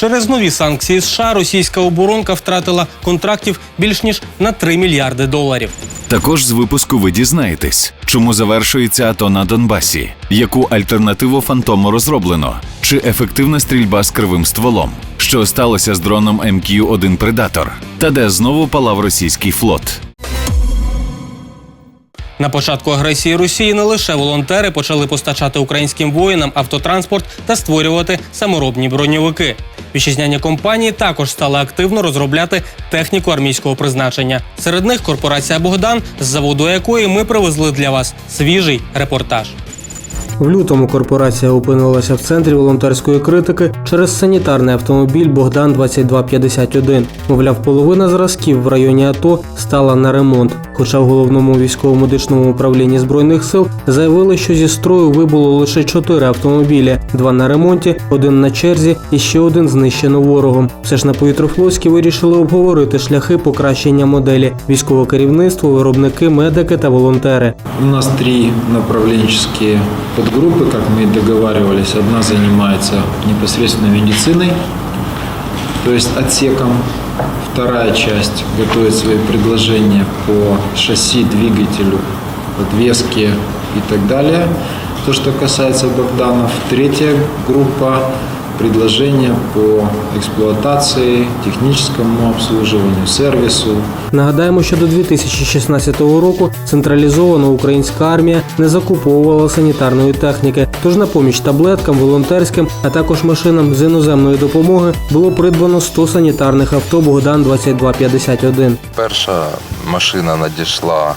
Через нові санкції США російська оборонка втратила контрактів більш ніж на 3 мільярди доларів. Також з випуску ви дізнаєтесь, чому завершується АТО на Донбасі, яку альтернативу «Фантому» розроблено, чи ефективна стрільба з кривим стволом, що сталося з дроном МК-1 «Предатор», та де знову палав російський флот. На початку агресії Росії не лише волонтери почали постачати українським воїнам автотранспорт та створювати саморобні броньовики. Вітчизняні компанії також стали активно розробляти техніку армійського призначення. Серед них корпорація «Богдан», з заводу якої ми привезли для вас свіжий репортаж. В лютому корпорація опинилася в центрі волонтерської критики через санітарний автомобіль «Богдан-2251». Мовляв, половина зразків в районі АТО стала на ремонт. Хоча в Головному військово-медичному управлінні Збройних сил заявили, що зі строю вибуло лише 4 автомобілі. 2 на ремонті, 1 на черзі і ще 1 знищено ворогом. Все ж на Повітрофлотській вирішили обговорити шляхи покращення моделі. Військове керівництво, виробники, медики та волонтери. У нас 3 направленческие подгруппы, как мы и договаривались. Одна занимается непосредственно медициной, то есть отсеком. Вторая часть готовит свои предложения по шасси, двигателю, подвеске и так далее. То, что касается Богданов. Третья группа – предложения по експлуатації, технічному обслуговуванню, сервісу. Нагадаємо, що до 2016 року централізована українська армія не закуповувала санітарної техніки. Тож на поміч таблеткам, волонтерським, а також машинам з іноземної допомоги було придбано 100 санітарних авто «Богдан-2251». Перша машина надійшла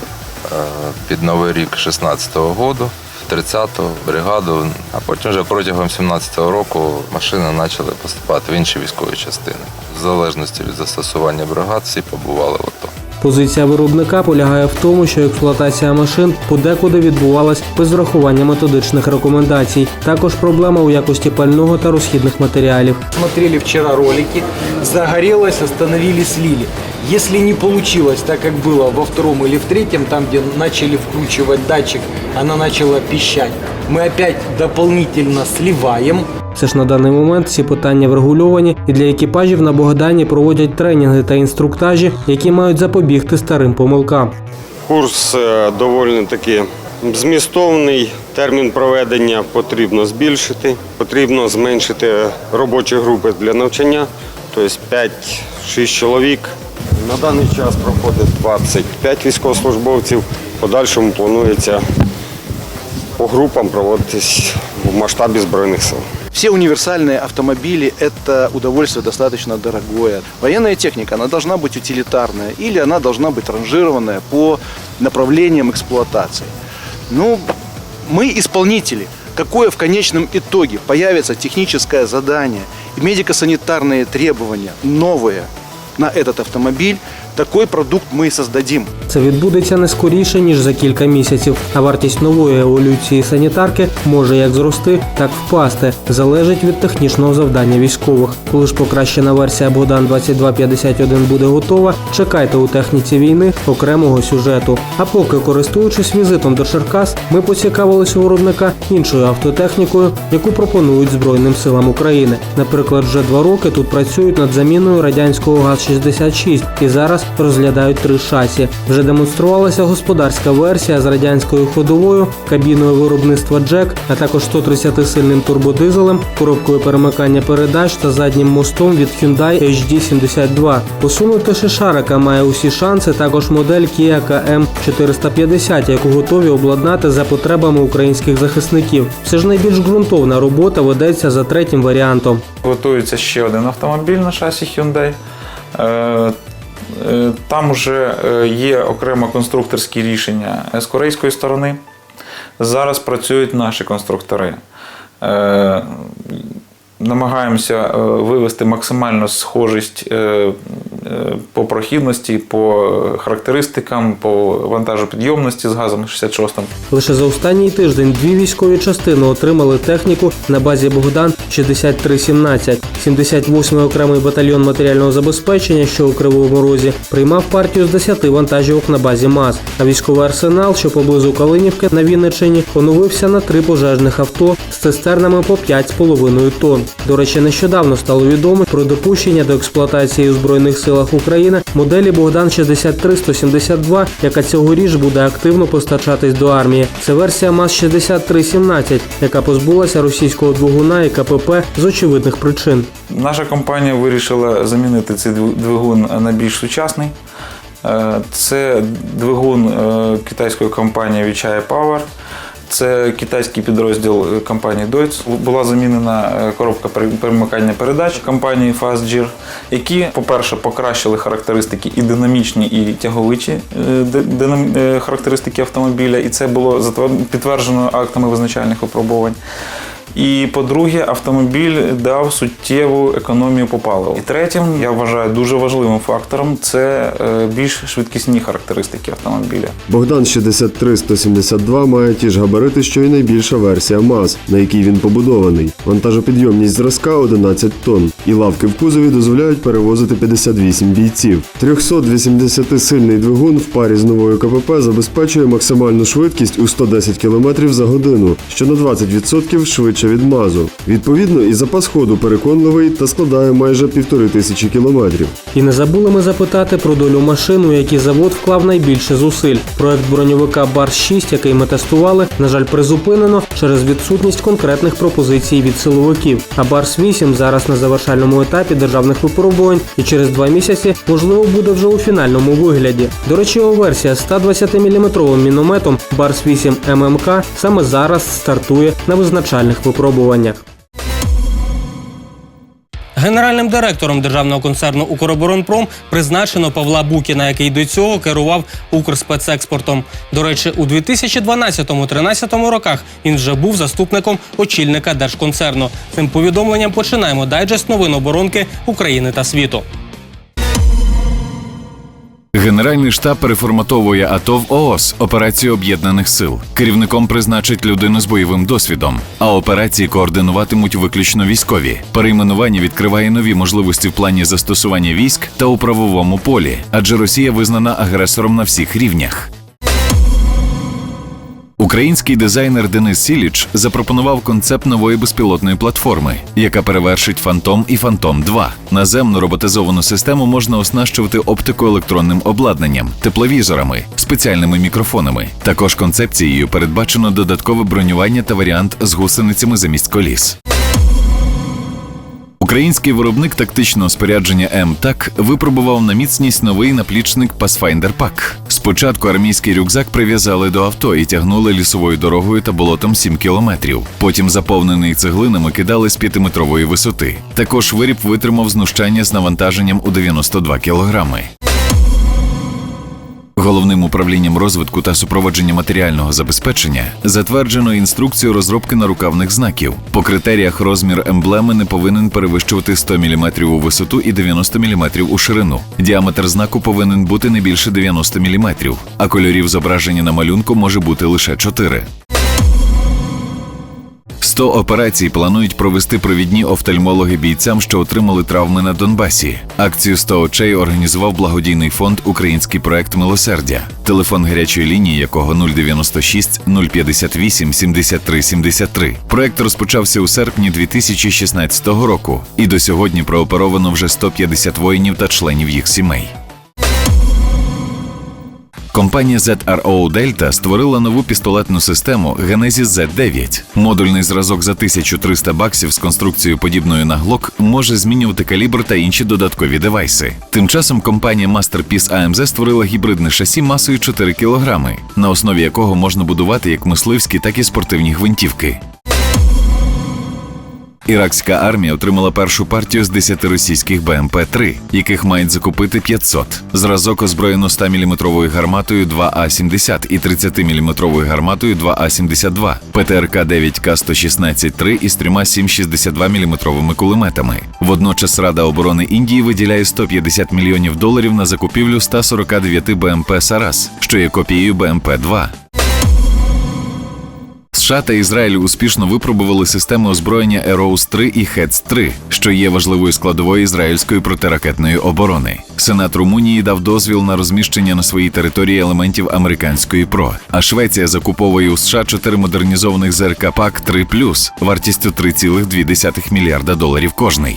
під Новий рік 16-го року. 30-ту бригаду, а потім вже протягом 17-го року машини почали поступати в інші військові частини. В залежності від застосування бригад всі побували в АТО. Позиція виробника полягає в тому, що експлуатація машин подекуди відбувалась без врахування методичних рекомендацій. Також проблема у якості пального та розхідних матеріалів. Смотрели вчера ролики, загорелось, остановили, слили. Если не получилось, так как было во втором или в третьем, там, где начали вкручивать датчик, она начала пищать, мы опять дополнительно сливаем. Все ж на даний момент всі питання врегульовані, і для екіпажів на Богдані проводять тренінги та інструктажі, які мають запобігти старим помилкам. Курс доволі таки змістовний, термін проведення потрібно збільшити, потрібно зменшити робочі групи для навчання, тобто 5-6 чоловік. На даний час проходить 25 військовослужбовців, в подальшому планується по групам проводитись в масштабі Збройних сил. Все универсальные автомобили – это удовольствие достаточно дорогое. Военная техника, она должна быть утилитарная или она должна быть ранжированная по направлениям эксплуатации. Ну, мы исполнители. Какое в конечном итоге появится техническое задание и медико-санитарные требования новые на этот автомобиль, такий продукт ми і создадим. Це відбудеться не скоріше, ніж за кілька місяців. А вартість нової еволюції санітарки може як зрости, так впасти. Залежить від технічного завдання військових. Коли ж покращена версія «Богдан-2251» буде готова, чекайте у техніці війни окремого сюжету. А поки, користуючись візитом до Черкас, ми поцікавились у виробника іншою автотехнікою, яку пропонують Збройним силам України. Наприклад, вже 2 роки тут працюють над заміною радянського ГАЗ-66 і зараз розглядають 3 шасі. Вже демонструвалася господарська версія з радянською ходовою, кабіною виробництва «Джек», а також 130-сильним турбодизелем, коробкою перемикання передач та заднім мостом від Hyundai HD72. Посунутіше шарика має усі шанси також модель Kia KM450, яку готові обладнати за потребами українських захисників. Все ж найбільш ґрунтовна робота ведеться за 3-м варіантом. Готується ще один автомобіль на шасі Hyundai. Там вже є окремо конструкторські рішення з корейської сторони. Зараз працюють наші конструктори. Намагаємося вивести максимальну схожість по прохідності, по характеристикам, по вантажопідйомності з газом 66-м. Лише за останній тиждень 2 військові частини отримали техніку на базі Богдан 6317. 78-й окремий батальйон матеріального забезпечення, що у Кривому Розі, приймав партію з 10 вантажівок на базі МАЗ. А військовий арсенал, що поблизу Калинівки на Вінниччині, оновився на 3 пожежних авто з цистернами по 5,5 тонн. До речі, нещодавно стало відомо про допущення до експлуатації у Збройних силах України моделі Богдан 63-172, яка цьогоріч буде активно постачатись до армії. Це версія МАЗ-6317, яка позбулася російського двигуна і КПП з очевидних причин. Наша компанія вирішила замінити цей двигун на більш сучасний. Це двигун китайської компанії Weichai Power. Це китайський підрозділ компанії Deutz. Була замінена коробка перемикання передач компанії FastGear, які, по-перше, покращили характеристики і динамічні, і тяговичі характеристики автомобіля. І це було підтверджено актами визначальних випробувань. І, по-друге, автомобіль дав суттєву економію по паливу. І третім, я вважаю, дуже важливим фактором – це більш швидкісні характеристики автомобіля. Богдан 63-172 має ті ж габарити, що й найбільша версія МАЗ, на якій він побудований. Вантажопідйомність зразка 11 тонн. І лавки в кузові дозволяють перевозити 58 бійців. 380-сильний двигун в парі з новою КПП забезпечує максимальну швидкість у 110 км за годину, що на 20% швидше від МАЗу. Відповідно, і запас ходу переконливий та складає майже 1500 кілометрів. І не забули ми запитати про долю машин, у які завод вклав найбільше зусиль. Проект броньовика Барс-6, який ми тестували, на жаль, призупинено через відсутність конкретних пропозицій від силовиків. А Барс-8 зараз на завершальному етапі державних випробувань і через 2 місяці, можливо, буде вже у фінальному вигляді. До речі, його версія з 120-мм мінометом Барс-8 ММК саме зараз стартує на визначальних випробуваннях. Генеральним директором державного концерну «Укроборонпром» призначено Павла Букіна, який до цього керував «Укрспецекспортом». До речі, у 2012-13 роках він вже був заступником очільника держконцерну. Цим повідомленням починаємо дайджест новин оборонки України та світу. Генеральний штаб переформатовує АТО в ООС – операцію Об'єднаних сил. Керівником призначить людину з бойовим досвідом, а операції координуватимуть виключно військові. Перейменування відкриває нові можливості в плані застосування військ та у правовому полі, адже Росія визнана агресором на всіх рівнях. Український дизайнер Денис Сіліч запропонував концепт нової безпілотної платформи, яка перевершить «Фантом» і «Фантом-2». Наземну роботизовану систему можна оснащувати оптико-електронним обладнанням, тепловізорами, спеціальними мікрофонами. Також концепцією передбачено додаткове бронювання та варіант з гусеницями замість коліс. Український виробник тактичного спорядження МТАК випробував на міцність новий наплічник Pathfinder Pack. Спочатку армійський рюкзак прив'язали до авто і тягнули лісовою дорогою та болотом 7 кілометрів. Потім заповнений цеглинами кидали з 5-метрової висоти. Також виріб витримав знущання з навантаженням у 92 кілограми. Головним управлінням розвитку та супроводження матеріального забезпечення затверджено інструкцію розробки нарукавних знаків. По критеріях розмір емблеми не повинен перевищувати 100 мм у висоту і 90 мм у ширину. Діаметр знаку повинен бути не більше 90 мм, а кольорів зображення на малюнку може бути лише 4. 100 операцій планують провести провідні офтальмологи бійцям, що отримали травми на Донбасі. Акцію «100 очей» організував благодійний фонд «Український проект Милосердя», телефон гарячої лінії якого 096 058 73 73. Проект розпочався у серпні 2016 року, і до сьогодні прооперовано вже 150 воїнів та членів їх сімей. Компанія ZRO Delta створила нову пістолетну систему Genesis Z9. Модульний зразок за $1300 з конструкцією подібною на Glock може змінювати калібр та інші додаткові девайси. Тим часом компанія Masterpiece AMZ створила гібридне шасі масою 4 кг, на основі якого можна будувати як мисливські, так і спортивні гвинтівки. Іракська армія отримала першу партію з 10 російських БМП-3, яких мають закупити 500. Зразок озброєно 100-мм гарматою 2А-70 і 30-мм гарматою 2А-72, ПТРК-9 К-116-3 із 3 7,62-мм кулеметами. Водночас Рада оборони Індії виділяє $150 мільйонів на закупівлю 149 БМП «Сарас», що є копією БМП-2. США та Ізраїль успішно випробували системи озброєння Ероус-3 і Хец-3, що є важливою складовою ізраїльської протиракетної оборони. Сенат Румунії дав дозвіл на розміщення на своїй території елементів американської ПРО, а Швеція закуповує у США 4 модернізованих ЗРК ПАК-3+, вартістю $3,2 мільярда кожний.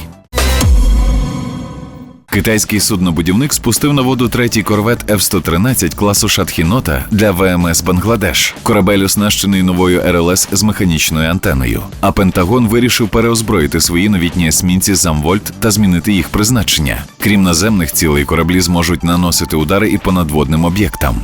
Китайський суднобудівник спустив на воду третій корвет F-113 класу Шатхінота для ВМС Бангладеш. Корабель оснащений новою РЛС з механічною антеною. А Пентагон вирішив переозброїти свої новітні есмінці «Замвольт» та змінити їх призначення. Крім наземних цілей, кораблі зможуть наносити удари і по надводним об'єктам.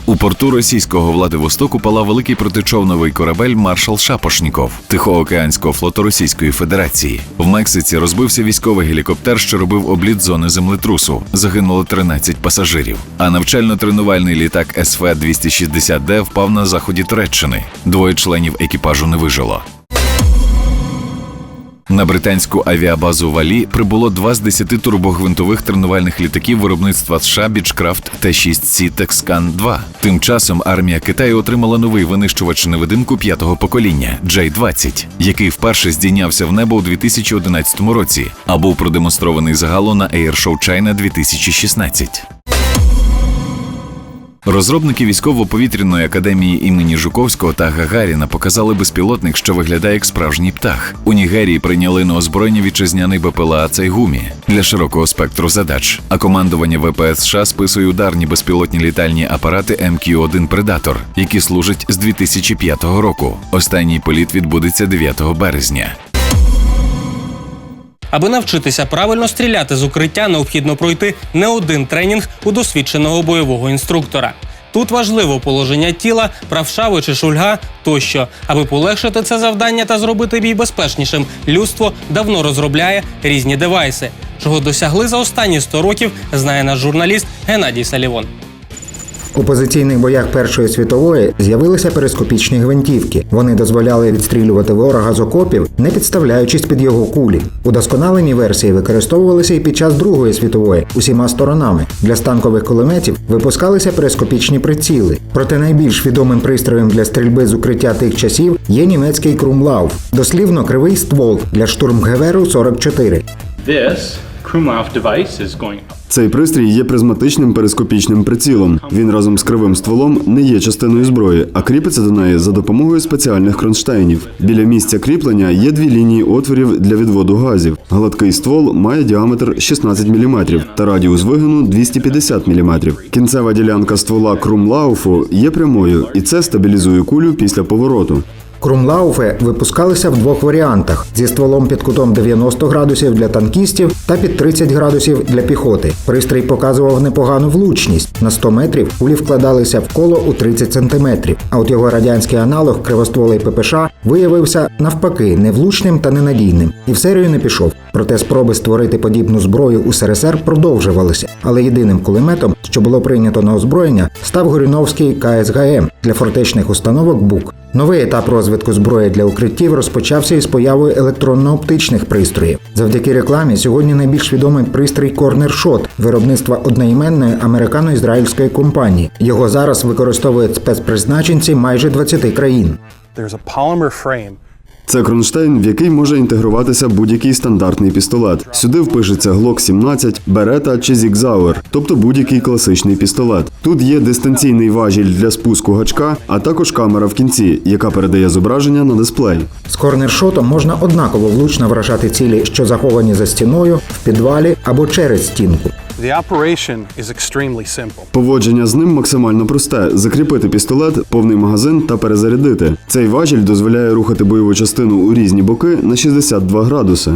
У порту російського Владивостоку палав великий протичовновий корабель «Маршал Шапошніков» Тихоокеанського флоту Російської Федерації. В Мексиці розбився військовий гелікоптер, що робив обліт зони землетрусу. Загинуло 13 пасажирів. А навчально-тренувальний літак СВ-260Д впав на заході Туреччини. 2 членів екіпажу не вижило. На британську авіабазу Валі прибуло 2 з 10 турбогвинтових тренувальних літаків виробництва США Beechcraft T-6C Texcan-2. Тим часом армія Китаю отримала новий винищувач-невидимку 5-го покоління – J-20, який вперше здійнявся в небо у 2011 році, а був продемонстрований загалом на Air Show China 2016. Розробники військово-повітряної академії імені Жуковського та Гагаріна показали безпілотник, що виглядає як справжній птах. У Нігерії прийняли на озброєння вітчизняний БПЛА «Цайгумі» для широкого спектру задач. А командування ВПС США списує ударні безпілотні літальні апарати МК-1 «Предатор», які служать з 2005 року. Останній політ відбудеться 9 березня. Аби навчитися правильно стріляти з укриття, необхідно пройти не один тренінг у досвідченого бойового інструктора. Тут важливо положення тіла, правша чи шульга тощо. Аби полегшити це завдання та зробити бій безпечнішим, людство давно розробляє різні девайси. Чого досягли за останні 100 років, знає наш журналіст Геннадій Салівон. У позиційних боях Першої світової з'явилися перископічні гвинтівки. Вони дозволяли відстрілювати ворога з окопів, не підставляючись під його кулі. Удосконалені версії використовувалися і під час Другої світової усіма сторонами. Для станкових кулеметів випускалися перископічні приціли. Проте найбільш відомим пристроєм для стрільби з укриття тих часів є німецький Крумлауф, дослівно кривий ствол для штурмгеверу 44. Цей пристрій є призматичним перископічним прицілом. Він разом з кривим стволом не є частиною зброї, а кріпиться до неї за допомогою спеціальних кронштейнів. Біля місця кріплення є 2 лінії отворів для відводу газів. Гладкий ствол має діаметр 16 мм та радіус вигину 250 мм. Кінцева ділянка ствола Крумлауфу є прямою, і це стабілізує кулю після повороту. Крумлауфи випускалися в 2 варіантах – зі стволом під кутом 90 градусів для танкістів та під 30 градусів для піхоти. Пристрій показував непогану влучність. На 100 метрів кулі вкладалися в коло у 30 сантиметрів. А от його радянський аналог, кривостволий ППШ, виявився навпаки невлучним та ненадійним. І в серію не пішов. Проте спроби створити подібну зброю у СРСР продовжувалися. Але єдиним кулеметом, що було прийнято на озброєння, став Горюновський КСГМ для фортечних установок БУК. Новий етап розвитку зброї для укриттів розпочався із появою електронно-оптичних пристроїв. Завдяки рекламі сьогодні найбільш відомий пристрій Corner Shot виробництва одноіменної американо-ізраїльської компанії. Його зараз використовують спецпризначенці майже 20 країн. Це кронштейн, в який може інтегруватися будь-який стандартний пістолет. Сюди впишеться Glock 17, Beretta чи Sig Sauer, тобто будь-який класичний пістолет. Тут є дистанційний важіль для спуску гачка, а також камера в кінці, яка передає зображення на дисплей. З корнершотом можна однаково влучно вражати цілі, що заховані за стіною, в підвалі або через стінку. Поводження з ним максимально просте – закріпити пістолет, повний магазин та перезарядити. Цей важіль дозволяє рухати бойову частину у різні боки на 62 градуси.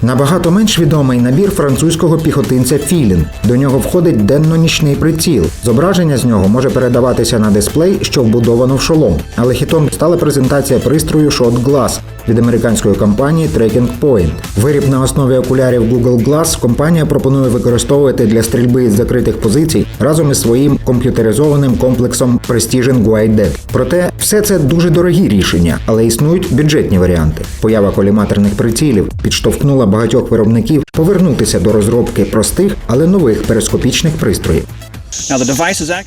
Набагато менш відомий набір французького піхотинця Філін. До нього входить денно-нічний приціл. Зображення з нього може передаватися на дисплей, що вбудовано в шолом. Але хітом стала презентація пристрою Shot Glass від американської компанії Tracking Point. Виріб на основі окулярів Google Glass компанія пропонує використовувати для стрільби із закритих позицій разом із своїм комп'ютеризованим комплексом Precision Guided. Проте все це дуже дорогі рішення, але існують бюджетні варіанти. Поява коліматорних прицілів підштовхнула багатьох виробників повернутися до розробки простих, але нових перископічних пристроїв.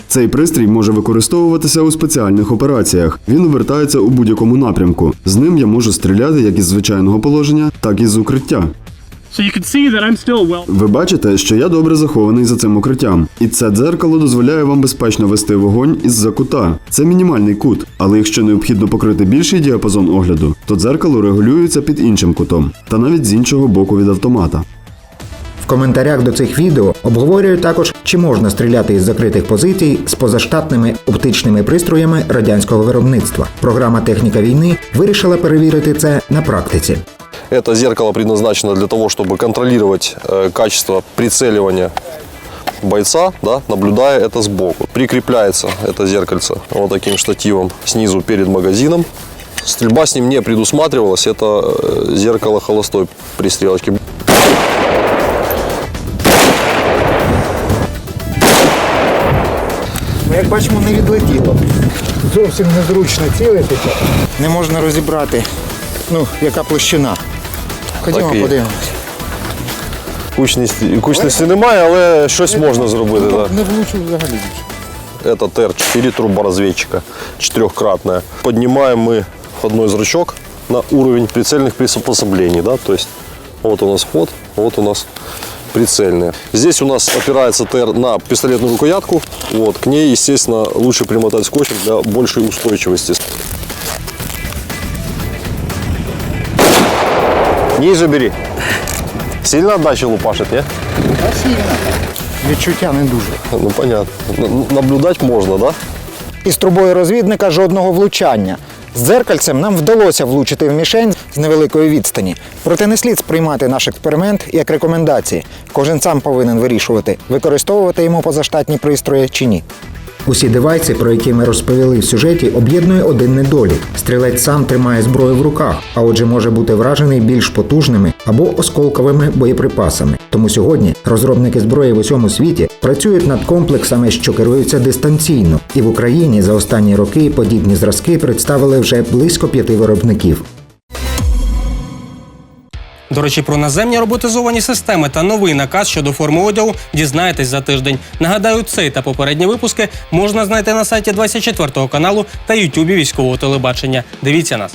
Цей пристрій може використовуватися у спеціальних операціях. Він увертається у будь-якому напрямку. З ним я можу стріляти як із звичайного положення, так і з укриття. Ви бачите, що я добре захований за цим укриттям. І це дзеркало дозволяє вам безпечно вести вогонь із-за кута. Це мінімальний кут, але якщо необхідно покрити більший діапазон огляду, то дзеркало регулюється під іншим кутом, та навіть з іншого боку від автомата. В коментарях до цих відео обговорюють також, чи можна стріляти із закритих позицій з позаштатними оптичними пристроями радянського виробництва. Програма «Техніка війни» вирішила перевірити це на практиці. Это зеркало предназначено для того, чтобы контролировать качество прицеливания бойца, да, наблюдая это сбоку. Прикрепляется это зеркальце вот таким штативом снизу перед магазином. Стрельба с ним не предусматривалась, это зеркало холостой пристрелочки. Як бачимо, не відлетіло. Зовсім незручно цілитися. Не можна розібрати, яка площина. Ходімо, подивимось. Кучності немає, але щось можна зробити. Да. Не влучу взагалі. Это ТР-4 труборазведчика, 4-кратная. Поднимаем мы входной зрачок на уровень прицельных приспособлений. Да? То есть вот у нас вход, вот у нас прицельные. Здесь у нас опирается ТР на пистолетную рукоятку. Вот. К ней, естественно, лучше примотать скотчем для большей устойчивости. Ниже бери. Сильно отдача лупашит, не? Сильно. Відчуття не дуже. Ну, понятно. Наблюдать можна, да? Із трубою розвідника жодного влучання. З дзеркальцем нам вдалося влучити в мішень з невеликої відстані. Проте не слід сприймати наш експеримент як рекомендації. Кожен сам повинен вирішувати, використовувати йому позаштатні пристрої чи ні. Усі девайси, про які ми розповіли в сюжеті, об'єднує один недолік. Стрілець сам тримає зброю в руках, а отже може бути вражений більш потужними або осколковими боєприпасами. Тому сьогодні розробники зброї в усьому світі працюють над комплексами, що керуються дистанційно. І в Україні за останні роки подібні зразки представили вже близько 5 виробників. До речі, про наземні роботизовані системи та новий наказ щодо форми одягу дізнаєтесь за тиждень. Нагадаю, цей та попередні випуски можна знайти на сайті 24 каналу та Ютубі військового телебачення. Дивіться нас.